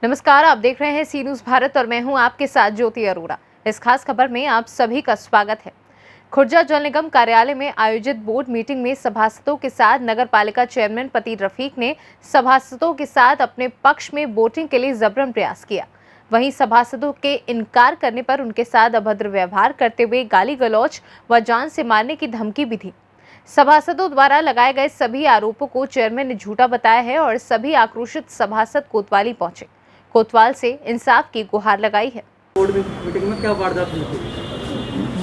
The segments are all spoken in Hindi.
नमस्कार, आप देख रहे हैं सी न्यूज़ भारत और मैं हूं आपके साथ ज्योति अरोड़ा। इस खास खबर में आप सभी का स्वागत है। खुर्जा जल निगम कार्यालय में आयोजित बोर्ड मीटिंग में सभासदों के साथ नगर पालिका चेयरमैन पति रफीक ने सभासदों के साथ अपने पक्ष में वोटिंग के लिए जबरन प्रयास किया। वहीं सभासदों के इनकार करने पर उनके साथ अभद्र व्यवहार करते हुए गाली गलौज व जान से मारने की धमकी भी दी। सभासदों द्वारा लगाए गए सभी आरोपों को चेयरमैन ने झूठा बताया है और सभी आक्रोशित सभासद कोतवाली पहुंचे। कोतवाल से इंसाफ की गुहार लगाई है। बोर्ड मीटिंग में क्या वारदात हुई थी?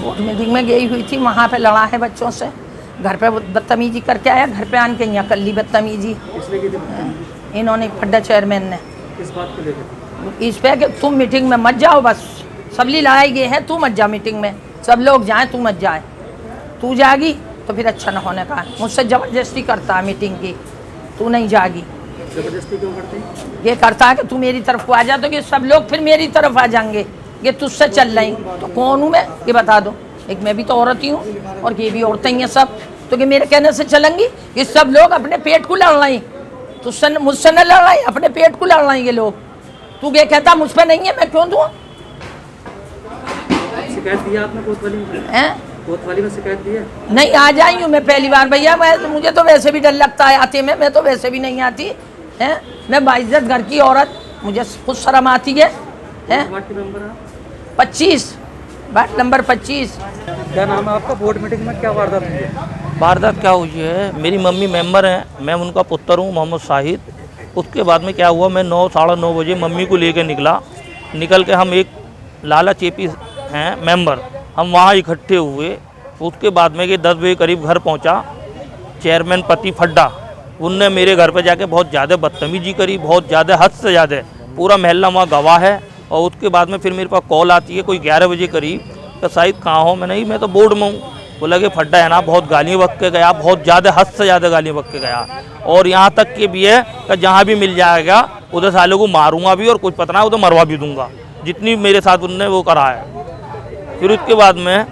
बोर्ड मीटिंग में गई हुई थी, वहाँ पे लड़ा है बच्चों से, घर पे बदतमीजी करके आया, घर पे आन के यहाँ कर ली बदतमीजी। इसलिए की थी? इन्होंने फड्डा चेयरमैन ने किस बात को लेकर? इस पे कि तुम मीटिंग में मत जाओ, बस सबली लड़ाई गई है, तू मत जा मीटिंग में, सब लोग जाए तू मत जाए, तू जागी तो फिर अच्छा न होने का। मुझसे ज़बरदस्ती करता है मीटिंग की, तू नहीं जागी। जबरदस्ती क्यों करते हैं? ये करता है कि तू मेरी तरफ को आ जा, तो कि सब लोग फिर मेरी तरफ आ जाएंगे। ये तुझसे चल रही तो कौन हूँ मैं, ये बता दो। एक मैं भी तो औरत ही हूँ और ये भी औरतें ही हैं सब, तो कि मेरे कहने से चलेंगी? ये सब लोग अपने पेट को लड़ रही, तुझसे मुझसे न लड़ रही, अपने पेट को लड़ रही ये लोग। तू ये कहता मुझ पर नहीं है, मैं क्यों दूँ? शिकायत दी आपने कोतवाली में? कोतवाली में शिकायत दी है? नहीं, आ जाई हूँ मैं पहली बार भैया। मुझे तो वैसे भी डर लगता है आते में, मैं तो वैसे भी नहीं आती है। मैं बाइज्जत घर की औरत, मुझे कुछ शर्म आती है। 25 वार्ड नंबर 25। क्या नाम है आपका? बोर्ड मीटिंग में क्या वारदात हुई है? वारदात क्या हुई है? मेरी मम्मी मेंबर हैं, मैं उनका पुत्र हूँ मोहम्मद शाहिद। उसके बाद में क्या हुआ, मैं 9 साढ़े 9 बजे मम्मी को लेकर निकल के हम एक लाला चेपी हैं मेंबर, हम वहाँ इकट्ठे हुए। उसके बाद में कि 10 बजे करीब घर पहुँचा चेयरमैन पति फड्डा, उनने मेरे घर पर जाके बहुत ज़्यादा बदतमीजी करी, बहुत ज़्यादा, हद से ज़्यादा। पूरा महल्ला वहाँ गवाह है। और उसके बाद में फिर मेरे पास कॉल आती है कोई 11 बजे करीब कि शाहिद कहाँ हो? मैं नहीं, मैं तो बोर्ड में हूँ। बोला कि फड्डा है ना, बहुत गालियाँ बक के गया, बहुत ज़्यादा, हद से ज़्यादा गालियाँ बक के गया। और यहाँ तक के भी है कि जहाँ भी मिल जाएगा उधर सालों को मारूंगा भी, और कुछ पता ना उधर मरवा भी दूंगा, जितनी मेरे साथ उनने वो करा है। फिर उसके बाद में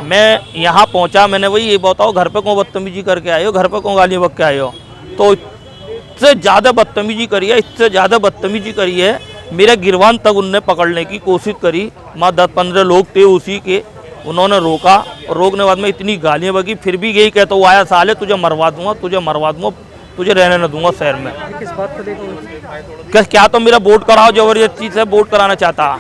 मैं यहाँ पहुँचा, मैंने वही ये बताओ घर पे कौन बदतमीजी करके आए हो, घर पे कौन गालियाँ बक के आए हो? तो इससे ज़्यादा बदतमीजी करी है, इससे ज़्यादा बदतमीजी करी है। मेरे गिरवान तक उनने पकड़ने की कोशिश करी, वहाँ 10-15 लोग थे उसी के, उन्होंने रोका और रोकने बाद में इतनी गालियाँ बकी। फिर भी यही कहता वो आया, साले तुझे मरवा दूंगा, तुझे मरवा दूंगा, तुझे रहने न दूंगा शहर में। किस बात को लेकर? क्या तो मेरा वोट कराओ, जबरदस्ती से वोट कराना चाहता।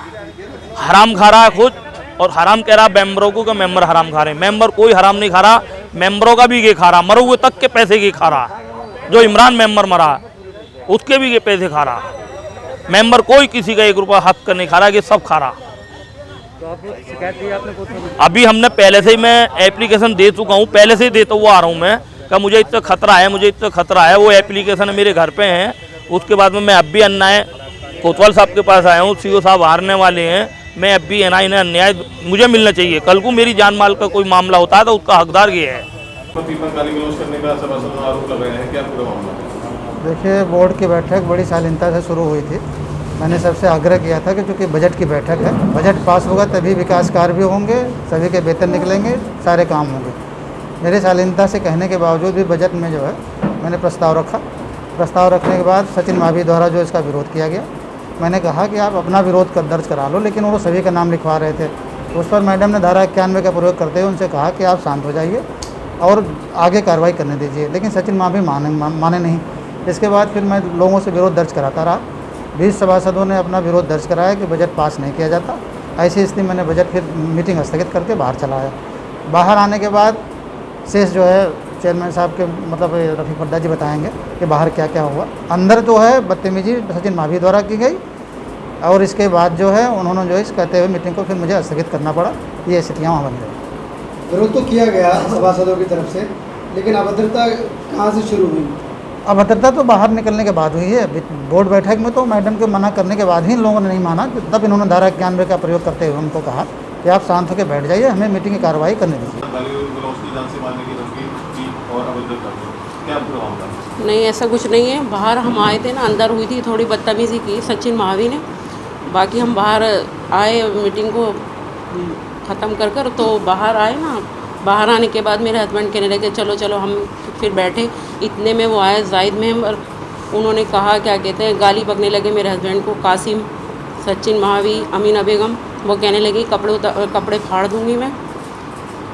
हराम खा रहा है खुद, और हराम कह रहा मेंबरों को कि मेंबर हराम खा रहे हैं। मेंबर कोई हराम नहीं खा रहा, मेंबरों का भी ये खा रहा, मरे हुए तक के पैसे ये खा रहा। जो इमरान मेंबर मरा उसके भी ये पैसे खा रहा। मेंबर कोई किसी का 1 रुपया हक कर नहीं खा रहा, ये सब खा रहा। तो आप शिकायत दी आपने कोतवाली? अभी हमने पहले से ही मैं एप्लीकेशन दे चुका हूँ, पहले से ही देता हुआ आ रहा हूँ मैं कि मुझे इससे खतरा है, मुझे इससे खतरा है। वो एप्लीकेशन मेरे घर पे हैं। उसके बाद में मैं अब भी अन्याय कोतवाल साहब के पास आया हूँ, सीओ साहब हारने वाले हैं। मैं अब भी इन्हें अन्याय मुझे मिलना चाहिए। कल को मेरी जान माल का कोई मामला होता है तो उसका हकदार ये है। देखिए, बोर्ड की बैठक बड़ी शालीनता से शुरू हुई थी। मैंने सबसे आग्रह किया था कि चूँकि बजट की बैठक है, बजट पास होगा तभी विकास कार्य भी होंगे, सभी के वेतन निकलेंगे, सारे काम होंगे। मेरे शालीनता से कहने के बावजूद भी बजट में जो है मैंने प्रस्ताव रखा। प्रस्ताव रखने के बाद सचिन माभी द्वारा जो इसका विरोध किया गया, मैंने कहा कि आप अपना विरोध कर दर्ज करा लो, लेकिन वो सभी का नाम लिखवा रहे थे। उस पर मैडम ने धारा 91 का प्रयोग करते हुए उनसे कहा कि आप शांत हो जाइए और आगे कार्रवाई करने दीजिए, लेकिन सचिन माभी माने नहीं। इसके बाद फिर मैं लोगों से विरोध दर्ज कराता रहा। 20 सभासदों ने अपना विरोध दर्ज कराया कि बजट पास नहीं किया जाता। ऐसी स्थिति मैंने बजट फिर मीटिंग स्थगित करके बाहर चला आया। बाहर आने के बाद शेष जो है चेयरमैन साहब के मतलब रफीक फड्डा जी बताएंगे कि बाहर क्या क्या हुआ। अंदर जो है बदतमीजी सचिन माभी द्वारा की गई, और इसके बाद जो है उन्होंने जो इस कहते हुए मीटिंग को फिर मुझे स्थगित करना पड़ा। ये स्थितियाँ वहाँ बन गई। विरोध तो किया गया सभासदों की तरफ से, लेकिन अभद्रता कहाँ से शुरू हुई? अभद्रता तो बाहर निकलने के बाद हुई है। बोर्ड बैठक में तो मैडम के मना करने के बाद ही इन लोगों ने नहीं माना, तब इन्होंने धारा 91 का प्रयोग करते हुए उनको कहा कि आप शांत होकर बैठ जाइए, हमें मीटिंग की कार्रवाई करने दीजिए। नहीं, ऐसा कुछ नहीं है। बाहर हम आए थे ना, अंदर हुई थी थोड़ी बदतमीज़ी की सचिन मावी ने। बाकी हम बाहर आए मीटिंग को ख़त्म कर कर, तो बाहर आए ना, बाहर आने के बाद मेरे हस्बैंड कहने लगे चलो चलो, हम फिर बैठे। इतने में वो आए जाहिद मेंबर, उन्होंने कहा क्या कहते हैं, गाली बकने लगे मेरे हस्बैंड को, कासिम, सचिन महावी, अमीना बेगम। वो कहने लगी कपड़े फाड़ दूंगी मैं,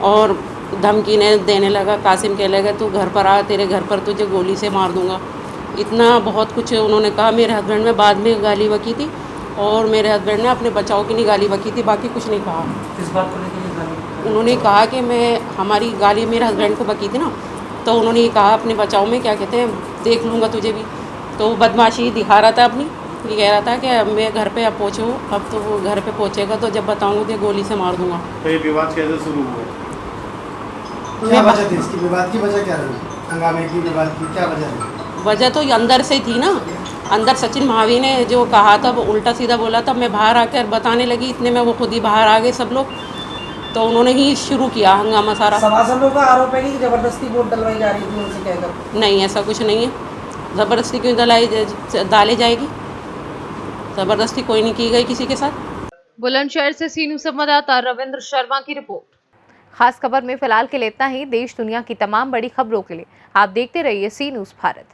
और धमकी ने देने लगा। कासिम कहने लगा तू घर पर आ, तेरे घर पर तुझे गोली से मार दूंगा। इतना बहुत कुछ उन्होंने कहा। मेरे हस्बैंड में बाद में गाली बकी थी, और मेरे हस्बैंड ने अपने बचाव की नहीं गाली बकी थी, बाकी कुछ नहीं कहा। किस बात को लेकर ये गाली? उन्होंने कहा कि मैं हमारी गाली मेरे हस्बैंड को बकी थी ना, तो उन्होंने ये कहा अपने बचाव में क्या कहते हैं, देख लूँगा तुझे भी। तो वो बदमाशी दिखा रहा था अपनी, ये कह रहा था कि अब मैं घर पे अब पहुँचूँ, अब तो वो घर पे पहुँचेगा तो जब बताऊँगा तो गोली से मार दूँगा। तो ये विवाद कैसे शुरू हुआ? क्या वजह थी इसकी? विवाद की वजह क्या रही? हंगामे की, विवाद की क्या वजह रही? वजह तो ये अंदर से थी ना। अंदर सचिन महावी ने जो कहा था वो उल्टा सीधा बोला था। मैं बाहर आकर बताने लगी, इतने में वो खुद ही बाहर आ गए सब लोग, तो उन्होंने ही शुरू किया हंगामा सारा। सभासदों का आरोप है कि जबरदस्ती वोट डलवाई जा रही थी उनसे कहकर। नहीं, ऐसा कुछ नहीं है। ज़बरदस्ती क्यों डाली जाएगी? ज़बरदस्ती कोई नहीं की गई किसी के साथ। बुलंदशहर से सी न्यूज़ संवाददाता रविंद्र शर्मा की रिपोर्ट। खास खबर में फिलहाल के लिए इतना ही। देश दुनिया की तमाम बड़ी खबरों के लिए आप देखते रहिए सी न्यूज़ भारत।